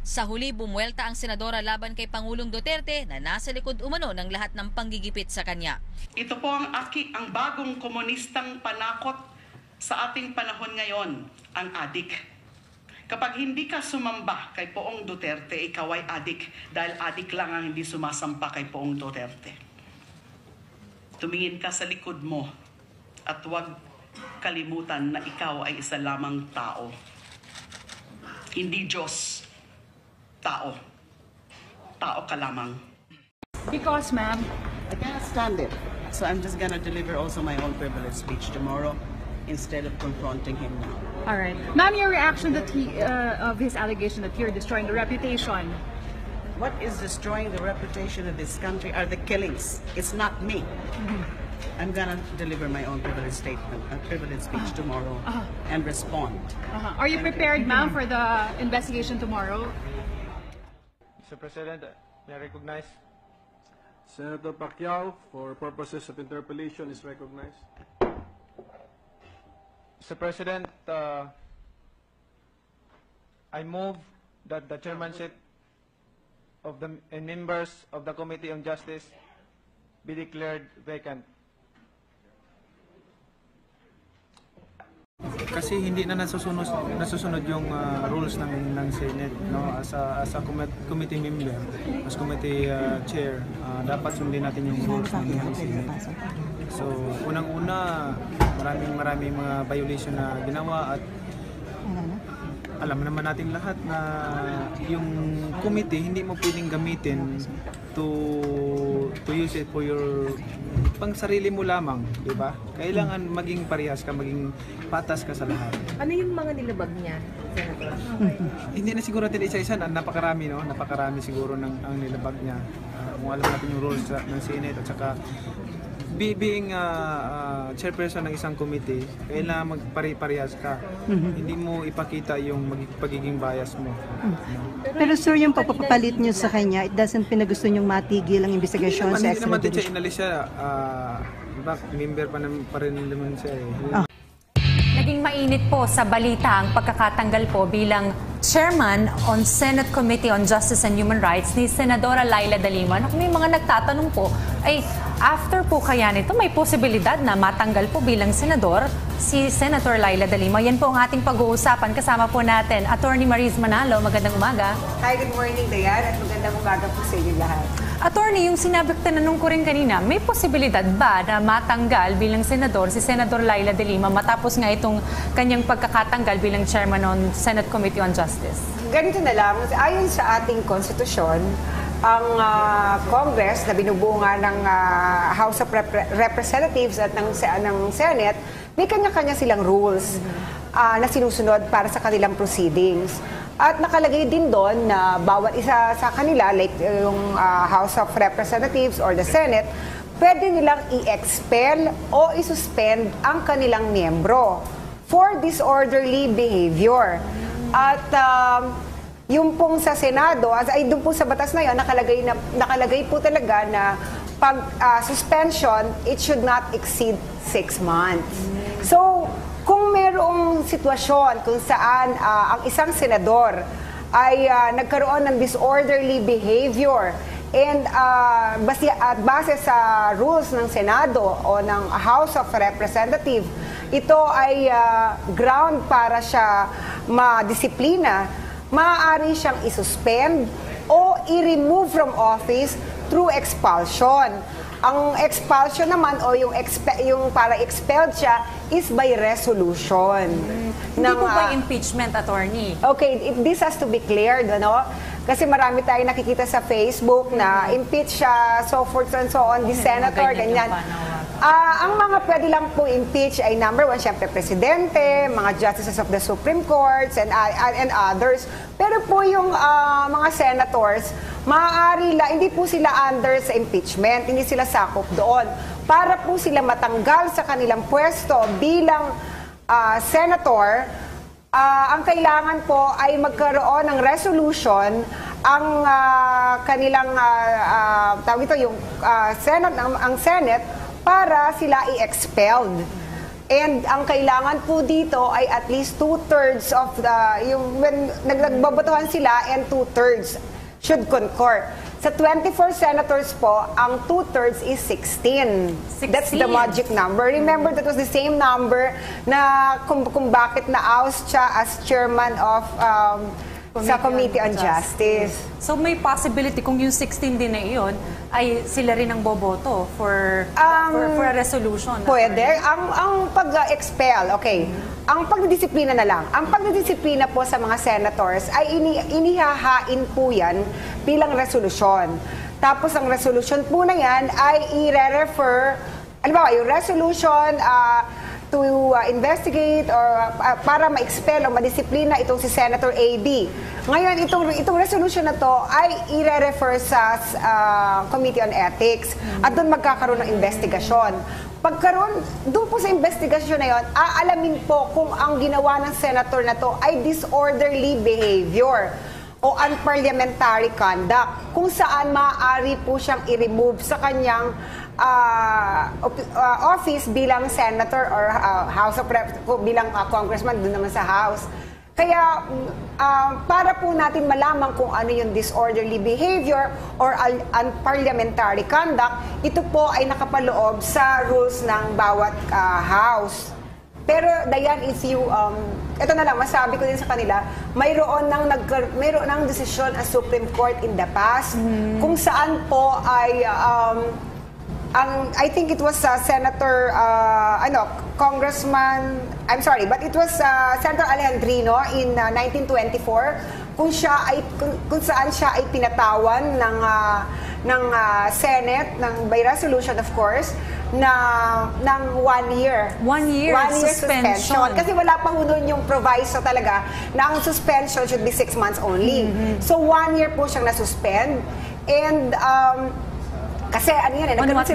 Sa huli, bumuelta ang senadora laban kay Pangulong Duterte na nasa likod umano ng lahat ng panggigipit sa kanya. Ito po ang bagong komunistang panakot sa ating panahon ngayon, ang adik. Kapag hindi ka sumamba kay Poong Duterte, ikaw ay adik dahil adik lang ang hindi sumasampa kay Poong Duterte. Tumingin ka sa likod mo at huwag kalimutan na ikaw ay isa lamang tao. Hindi Diyos. Tao. Tao ka lamang. Because, ma'am, I can't stand it. So I'm just gonna deliver also my own privilege speech tomorrow instead of confronting him now. all right. Ma'am, your reaction that of his allegation that you're destroying the reputation. What is destroying the reputation of this country are the killings. It's not me. I'm gonna deliver my own privilege statement, a privilege speech tomorrow and respond. Are you prepared, ma'am, for the investigation tomorrow? Mr. President, may I recognize? Senator Pacquiao, for purposes of interpellation, is recognized. Mr. President, I move that the chairmanship of the members of the Committee on Justice be declared vacant. Kasi hindi na nasusunod yung rules ng Senate, no? As a committee member, as committee chair, dapat sundin natin yung rules ng Senate. So, unang-una, maraming mga violation na ginawa at alam naman natin lahat na yung committee hindi mo pwedeng gamitin to use it for your pang sarili mo lamang, di ba? Kailangan maging parehas ka, maging patas ka sa lahat. Ano yung mga nilabag niya, Senator? Hindi na siguro natin isa-isa, napakarami, no? Napakarami siguro ang nilabag niya. Kung alam natin yung rules ng Senate at saka being chairperson ng isang committee, kailangan magpare-parehas ka. Hindi mo ipakita yung pagiging bias mo. Pero sir, yung papapalit nyo sa kanya, it doesn't pinagusto nyong matigil ang investigasyon sa Hindi naman din siya extradition? inalis siya. Member pa rin naman siya eh. Naging mainit po sa balita ang pagkakatanggal po bilang Chairman on Senate Committee on Justice and Human Rights ni Senadora Laila de Lima. May mga nagtatanong po, ay after po kaya nito may posibilidad na matanggal po bilang senador si Senator Laila de Lima. Yan po ang ating pag-uusapan. Kasama po natin Attorney Mariz Manalo. Magandang umaga. Hi, good morning, Dayan, at magandang umaga po sa inyo lahat. Attorney, yung tinanong ko rin kanina, may posibilidad ba na matanggal bilang senador si Senador Laila de Lima matapos nga itong kanyang pagkakatanggal bilang Chairman on Senate Committee on Justice? Ganito na lang, ayon sa ating konstitusyon, ang Congress na binubuo nga ng House of Representatives at ng Senate, may kanya-kanya silang rules na sinusunod para sa kanilang proceedings. At nakalagay din doon na bawat isa sa kanila, like yung House of Representatives or the Senate, pwede nilang i-expel o i-suspend ang kanilang miyembro for disorderly behavior. At yung pong sa Senado, ay doon po sa batas na yun, nakalagay po talaga na pag suspension, it should not exceed 6 months. So, kung mayroong sitwasyon kung saan ang isang senador ay nagkaroon ng disorderly behavior and base sa rules ng Senado o ng House of Representatives, ito ay ground para siya madisiplina, maaari siyang isuspend o i-remove from office through expulsion. Ang expulsion naman o yung para expelled siya is by resolution. Hindi po ba impeachment, attorney? Okay, this has to be cleared, ano? Kasi marami tayong nakikita sa Facebook na impeach siya, so forth and so on, the senator, ganyan. Ang mga pwede lang po impeach ay number one, syempre presidente, mga justices of the Supreme Courts, and others. Pero po yung mga senators, maaari hindi po sila under sa impeachment, hindi sila sakop doon. Para po sila matanggal sa kanilang pwesto bilang senator, ang kailangan po ay magkaroon ng resolution ang kanilang tawag ito yung Senate, ang Senate para sila i-expelled. And ang kailangan po dito ay at least 2/3 of the, when nagbobotohan sila and 2/3 should concur. Sa 24 senators po, ang 2/3 is 16. That's the magic number. Remember, that was the same number na kung bakit na-oust siya as chairman of sa Committee on Justice. So may possibility kung yung 16 din na iyon ay sila rin ang boboto for a resolution. Pwede. Ang pag-expel, okay. Ang pagdidisiplina na lang. Ang pagdidisiplina po sa mga senators ay inihahain po yan bilang resolusyon. Tapos ang resolution po na yan ay i-refer, yung resolution to investigate or para ma-expel o madisiplina itong si Senator A.D. Ngayon, itong resolution na to ay i-refer sa Committee on Ethics at doon magkakaroon ng investigasyon. Pagkaroon, doon po sa investigasyon na yon, aalamin po kung ang ginawa ng senator na to ay disorderly behavior o unparliamentary conduct, kung saan maaari po siyang i-remove sa kanyang office bilang senator or House of Rep, bilang congressman doon naman sa House. Kaya para po natin malaman kung ano yung disorderly behavior or unparliamentary conduct, ito po ay nakapaloob sa rules ng bawat House. Pero Dayan, if you, ito na lang, masabi ko din sa kanila, mayroon ng desisyon ang Supreme Court in the past, kung saan po ay, I think it was Senator, Congressman, I'm sorry, but it was Senator Alejandrino in 1924, kung saan siya ay pinatawan ng Senate, by resolution of course, ng 1 year. 1 year suspension. Kasi wala pa nun yung proviso talaga na ang suspension should be 6 months only. So 1 year po siyang na-suspend. And kasi ano yan nagkaroon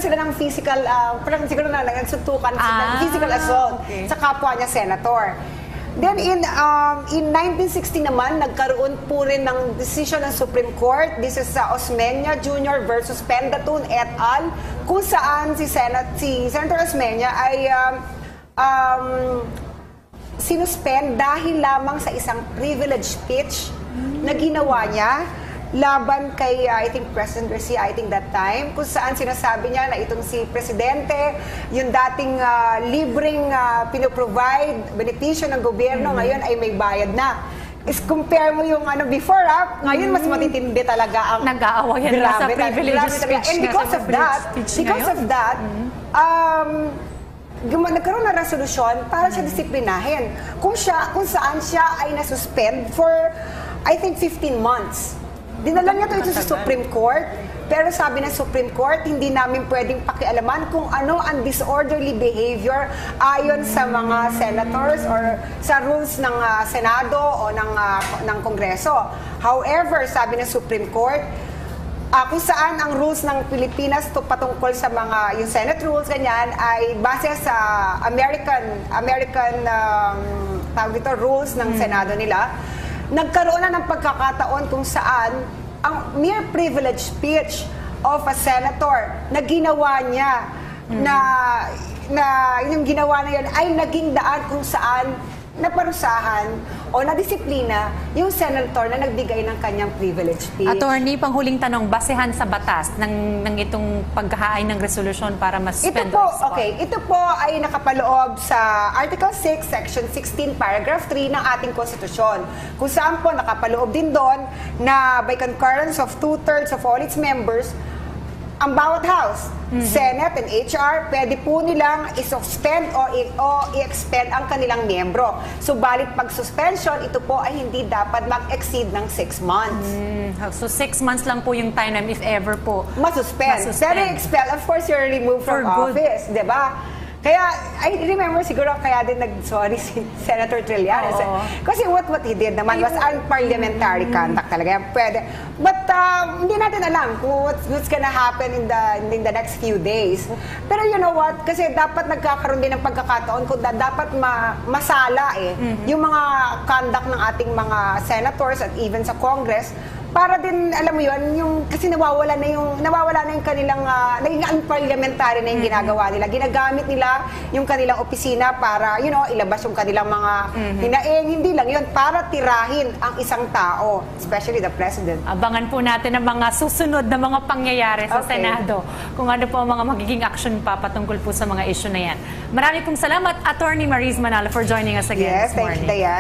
sila ng physical, parang siguro na nagsuntukan, physical assault sa kapwa niya senator. Then in 1960 naman, nagkaroon po rin ng decision ng Supreme Court. This is Osmeña Jr. versus Pendatun et al. Kung saan si Senator Osmeña ay sinuspend dahil lamang sa isang privileged speech na ginawa niya laban kay, I think, President Garcia, I think that time, kung saan sinasabi niya na itong si Presidente, yung dating libreng pinoprovide, benepisyo ng gobyerno, ngayon ay may bayad na. Is compare mo yung before, ngayon mas matitindi talaga ang nag-aawayan na sa privilege speech. And because of that, nagkaroon ng resolusyon para siya disiplinahin. Kung saan siya ay nasuspend for, I think, 15 months. Dinala niya ito sa Supreme Court, pero sabi ng Supreme Court, hindi namin pwedeng pakialaman kung ano ang disorderly behavior ayon sa mga senators or sa rules ng Senado o ng Kongreso. However, sabi ng Supreme Court, kung saan ang rules ng Pilipinas patungkol sa mga yung Senate rules ganyan ay base sa American rules ng Senado nila. Nagkaroon na ng pagkakataon kung saan ang mere privilege speech of a senator na ginawa niya na yung ginawa na yun ay naging daan kung saan naparusahan o nadisiplina yung senator na nagbigay ng kanyang privilege speech. Attorney, panghuling tanong, basehan sa batas ng itong paghahain ng resolusyon para ma-suspend? Ito po ay nakapaloob sa Article 6, Section 16, Paragraph 3 ng ating konstitusyon. Kung saan po nakapaloob din doon na by concurrence of 2/3 of all its members, ang bawat House, Senate and HR, pwede po nilang i-suspend o i-expel ang kanilang miyembro. So, balit pag-suspension, ito po ay hindi dapat mag-exceed ng 6 months. So, 6 months lang po yung time if ever po masuspend. Pero expel, of course, you're removed from office, di ba? Kaya, I remember siguro kaya din nag-sorry si Senator Trillanes. Kasi what he did naman was unparliamentary conduct talaga. Pwede. But hindi natin alam kung what's gonna happen in the next few days. Pero you know what? Kasi dapat nagkakaroon din ng pagkakataon kung dapat masala yung mga conduct ng ating mga senators at even sa Congress para din, alam mo yun, yung, kasi nawawala na yung kanilang, naging unparliamentary na yung ginagawa nila. Ginagamit nila yung kanilang opisina para, ilabas yung kanilang mga hinaing. Hindi lang yun, para tirahin ang isang tao, especially the president. Abangan po natin ang mga susunod na mga pangyayari sa Senado. Kung ano po ang mga magiging action pa patungkol po sa mga issue na yan. Marami pong salamat, Attorney Maris Manalo, for joining us again this morning. Yes, thank you, Dayan.